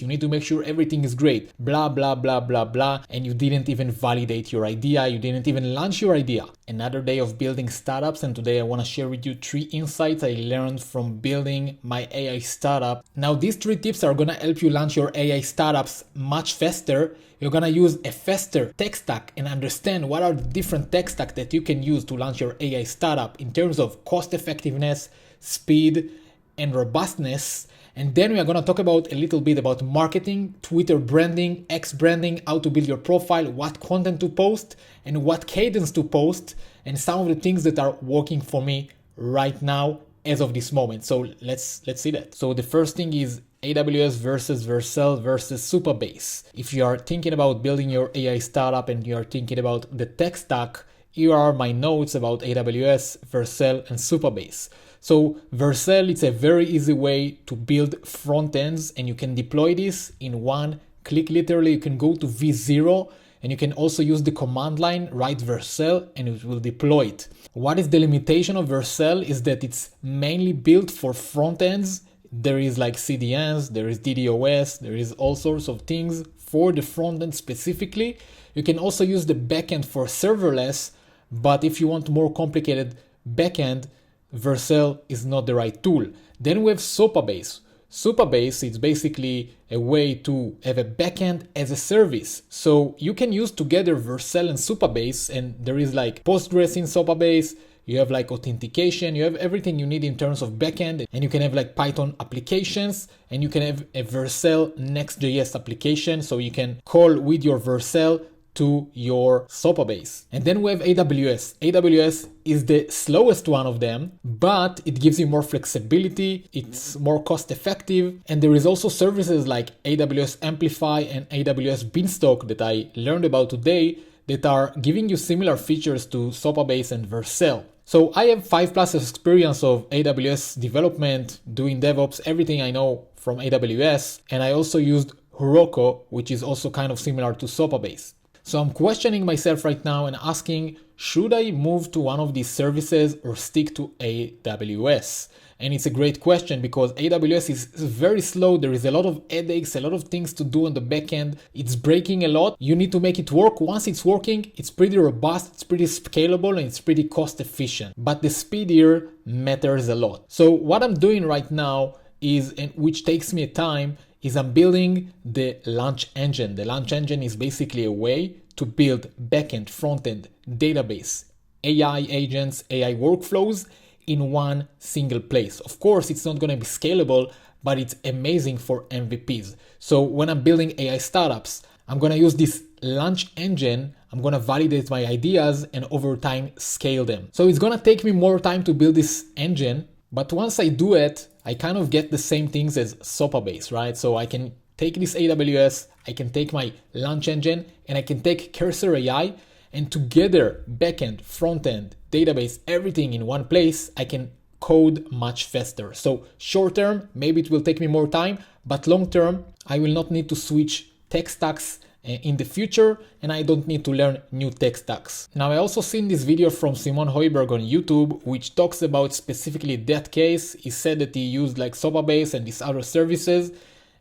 You need to make sure everything is great, blah, blah, blah, blah, blah, and you didn't even validate your idea, you didn't even launch your idea. Another day of building startups, and today I want to share with you 3 insights I learned from building my AI startup. Now, these 3 tips are going to help you launch your AI startups much faster. You're going to use a faster tech stack and understand what are the different tech stacks that you can use to launch your AI startup in terms of cost effectiveness, speed, and robustness. And then we are going to talk about a little bit about marketing, Twitter branding, X branding, how to build your profile, what content to post, and what cadence to post, and some of the things that are working for me right now as of this moment. So let's see that. So the first thing is AWS versus Vercel versus SuperBase. If you are thinking about building your AI startup and you are thinking about the tech stack, here are my notes about AWS, Vercel, and SuperBase. So Vercel, it's a very easy way to build front ends, and you can deploy this in one click. Literally, you can go to V0 and you can also use the command line, write Vercel, and it will deploy it. What is the limitation of Vercel is that it's mainly built for front ends. There is like CDNs, there is DDoS, there is all sorts of things for the front end specifically. You can also use the backend for serverless, but if you want more complicated backend, Vercel is not the right tool. Then we have SuperBase. SuperBase is basically a way to have a backend as a service. So you can use together Vercel and SuperBase, and there is like Postgres in SuperBase. You have like authentication, you have everything you need in terms of backend, and you can have like Python applications, and you can have a Vercel Next.js application. So you can call with your Vercel to your SuperBase. And then we have AWS. AWS is the slowest one of them, but it gives you more flexibility, it's more cost effective, and there is also services like AWS Amplify and AWS Beanstalk that I learned about today that are giving you similar features to SuperBase and Vercel. So I have 5+ years experience of AWS development, doing DevOps, everything I know from AWS, and I also used Heroku, which is also kind of similar to SuperBase. So I'm questioning myself right now and asking, should I move to one of these services or stick to AWS? And it's a great question because AWS is very slow. There is a lot of headaches, a lot of things to do on the back end. It's breaking a lot. You need to make it work. Once it's working, it's pretty robust, it's pretty scalable, and it's pretty cost efficient. But the speed here matters a lot. So what I'm doing right now is, and which takes me time, is I'm building the launch engine. The launch engine is basically a way to build backend, frontend, database, AI agents, AI workflows in one single place. Of course, it's not going to be scalable, but it's amazing for MVPs. So when I'm building AI startups, I'm going to use this launch engine. I'm going to validate my ideas and over time scale them. So it's going to take me more time to build this engine, but once I do it, I kind of get the same things as SuperBase, right? So I can take this AWS, I can take my launch engine, and I can take Cursor AI, and together, backend, frontend, database, everything in one place, I can code much faster. So short term, maybe it will take me more time, but long term, I will not need to switch tech stacks in the future, and I don't need to learn new tech stacks. Now, I also seen this video from Simon Hoiberg on YouTube, which talks about specifically that case. He said that he used like SuperBase and these other services,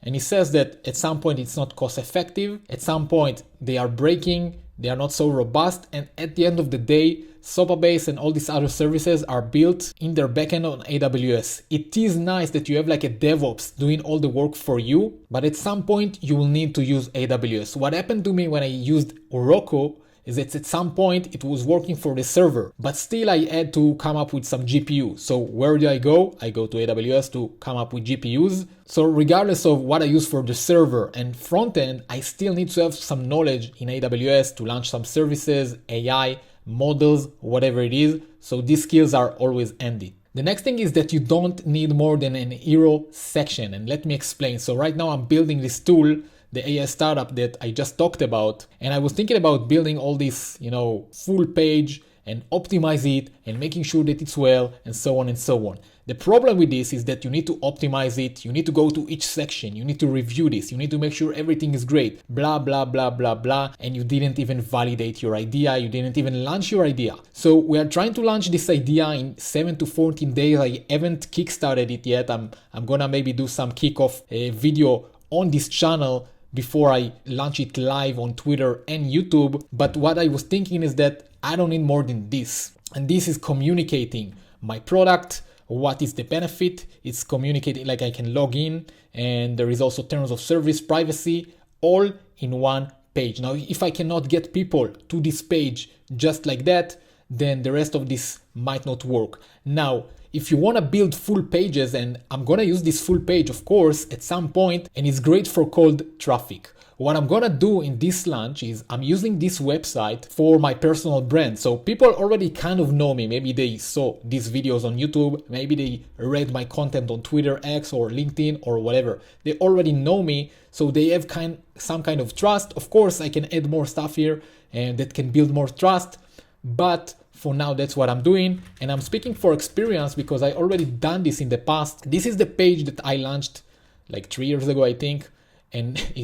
and he says that at some point it's not cost effective, at some point they are breaking, they are not so robust, and at the end of the day, SuperBase and all these other services are built in their backend on AWS. It is nice that you have like a DevOps doing all the work for you, but at some point you will need to use AWS. What happened to me when I used Heroku is that at some point it was working for the server, but still I had to come up with some GPU. So where do I go? I go to AWS to come up with GPUs. So regardless of what I use for the server and front end, I still need to have some knowledge in AWS to launch some services, AI, models, whatever it is. So these skills are always handy. The next thing is that you don't need more than an hero section. And let me explain. So right now I'm building this tool, the AI startup that I just talked about. And I was thinking about building all this, full page and optimize it and making sure that it's well and so on and so on. The problem with this is that you need to optimize it. You need to go to each section. You need to review this. You need to make sure everything is great, blah, blah, blah, blah, blah. And you didn't even validate your idea. You didn't even launch your idea. So we are trying to launch this idea in 7 to 14 days. I haven't kickstarted it yet. I'm gonna maybe do some kickoff video on this channel before I launch it live on Twitter and YouTube. But what I was thinking is that I don't need more than this. And this is communicating my product, what is the benefit. It's communicating, like I can log in, and there is also terms of service, privacy, all in one page. Now, if I cannot get people to this page just like that, then the rest of this might not work. Now, if you want to build full pages, and I'm going to use this full page, of course, at some point, and it's great for cold traffic. What I'm going to do in this launch is I'm using this website for my personal brand. So people already kind of know me. Maybe they saw these videos on YouTube. Maybe they read my content on Twitter, X, or LinkedIn, or whatever. They already know me, so they have some kind of trust. Of course, I can add more stuff here and that can build more trust. But for now, that's what I'm doing. And I'm speaking for experience because I already done this in the past. This is the page that I launched like 3 years ago, I think. And I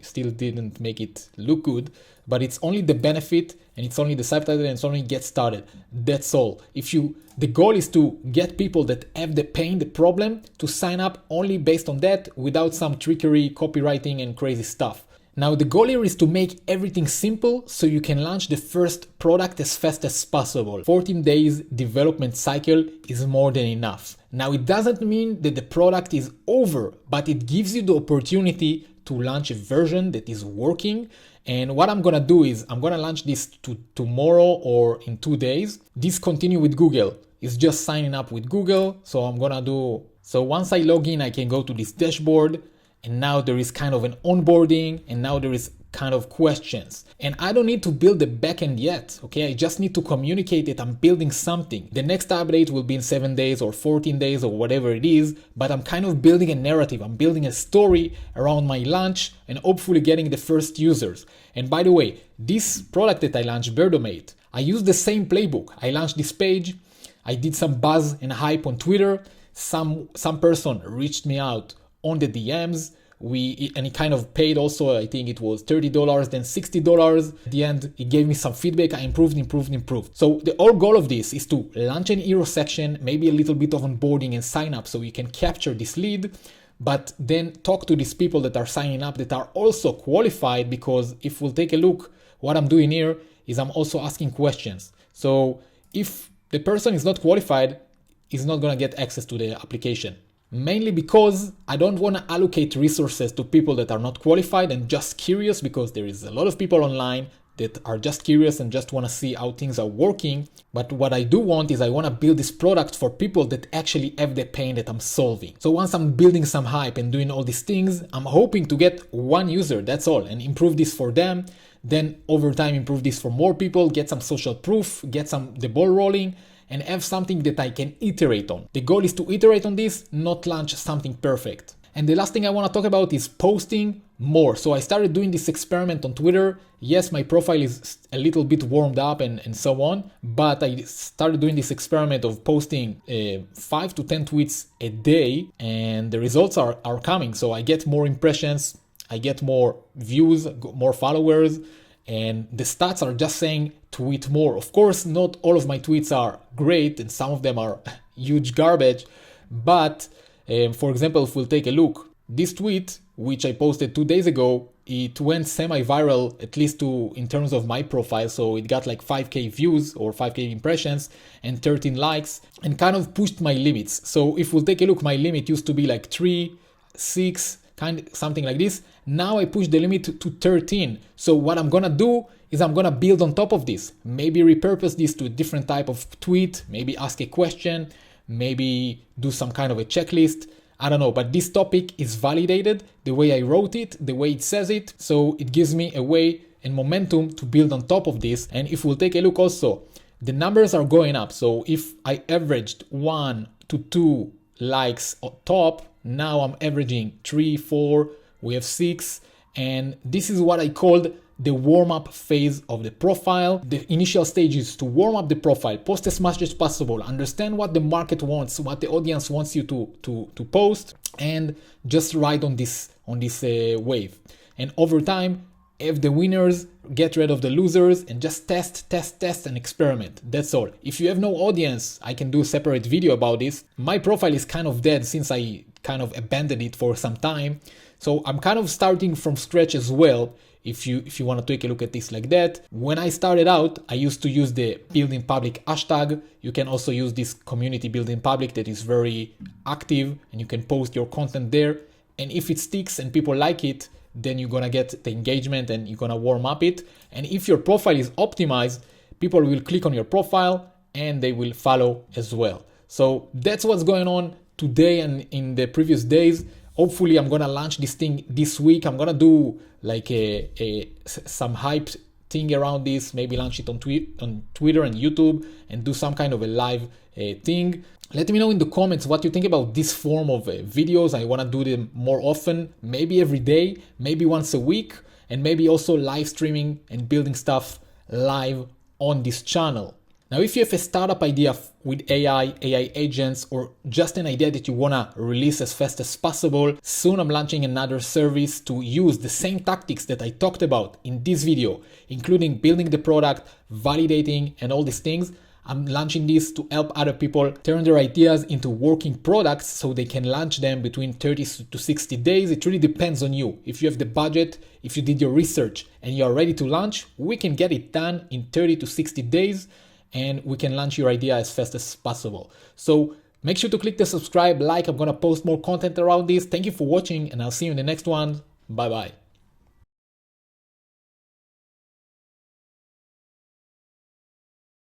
still didn't make it look good, but it's only the benefit, and it's only the subtitle, and it's only get started. That's all. The goal is to get people that have the pain, the problem, to sign up only based on that, without some trickery, copywriting, and crazy stuff. Now, the goal here is to make everything simple so you can launch the first product as fast as possible. 14 days development cycle is more than enough. Now, it doesn't mean that the product is over, but it gives you the opportunity to launch a version that is working. And what I'm gonna do is I'm gonna launch this tomorrow or in 2 days. Discontinue with Google. It's just signing up with Google. So once I log in, I can go to this dashboard. And now there is kind of an onboarding, and now there is kind of questions. And I don't need to build the backend yet, okay? I just need to communicate that I'm building something. The next update will be in 7 days or 14 days or whatever it is, but I'm kind of building a narrative. I'm building a story around my launch and hopefully getting the first users. And by the way, this product that I launched, Berdomate, I used the same playbook. I launched this page, I did some buzz and hype on Twitter. Some person reached me out on the DMs, and he kind of paid also, I think it was $30, then $60. At the end, he gave me some feedback. I improved. So the whole goal of this is to launch an hero section, maybe a little bit of onboarding and sign up so you can capture this lead, but then talk to these people that are signing up that are also qualified, because if we'll take a look, what I'm doing here is I'm also asking questions. So if the person is not qualified, he's not gonna get access to the application. Mainly because I don't want to allocate resources to people that are not qualified and just curious, because there is a lot of people online that are just curious and just want to see how things are working. But what I do want is I want to build this product for people that actually have the pain that I'm solving. So once I'm building some hype and doing all these things, I'm hoping to get one user, that's all, and improve this for them. Then over time, improve this for more people, get some social proof, get the ball rolling, and have something that I can iterate on. The goal is to iterate on this, not launch something perfect. And the last thing I want to talk about is posting more. So I started doing this experiment on Twitter. Yes, my profile is a little bit warmed up and so on, but I started doing this experiment of posting 5 to 10 tweets a day, and the results are coming. So I get more impressions, I get more views, more followers, and the stats are just saying tweet more. Of course, not all of my tweets are great, and some of them are huge garbage. But for example, if we'll take a look, this tweet, which I posted 2 days ago, it went semi-viral, at least in terms of my profile. So it got like 5K views or 5K impressions and 13 likes, and kind of pushed my limits. So if we'll take a look, my limit used to be like 3, 6, something like this. Now I push the limit to 13. So what I'm gonna do is I'm gonna build on top of this. Maybe repurpose this to a different type of tweet, maybe ask a question, maybe do some kind of a checklist. I don't know, but this topic is validated the way I wrote it, the way it says it. So it gives me a way and momentum to build on top of this. And if we'll take a look also, the numbers are going up. So if I averaged 1 to 2 likes on top, now I'm averaging 3, 4, we have 6. And this is what I called the warm-up phase of the profile. The initial stage is to warm up the profile, post as much as possible, understand what the market wants, what the audience wants you to post, and just ride on this wave. And over time, have the winners, get rid of the losers, and just test and experiment. That's all. If you have no audience, I can do a separate video about this. My profile is kind of dead since I kind of abandoned it for some time. So I'm kind of starting from scratch as well. If you want to take a look at this like that. When I started out, I used to use the building public hashtag. You can also use this community building public that is very active, and you can post your content there. And if it sticks and people like it, then you're gonna get the engagement and you're gonna warm up it. And if your profile is optimized, people will click on your profile and they will follow as well. So that's what's going on today and in the previous days. Hopefully I'm gonna launch this thing this week. I'm gonna do like some hype thing around this, maybe launch it on Twitter and YouTube and do some kind of a live thing. Let me know in the comments what you think about this form of videos. I wanna do them more often, maybe every day, maybe once a week, and maybe also live streaming and building stuff live on this channel. Now, if you have a startup idea with AI agents, or just an idea that you wanna release as fast as possible, soon I'm launching another service to use the same tactics that I talked about in this video, including building the product, validating, and all these things. I'm launching this to help other people turn their ideas into working products so they can launch them between 30 to 60 days. It really depends on you. If you have the budget, if you did your research and you are ready to launch, we can get it done in 30 to 60 days. And we can launch your idea as fast as possible. So make sure to click the subscribe, like. I'm gonna post more content around this. Thank you for watching, and I'll see you in the next one. Bye bye.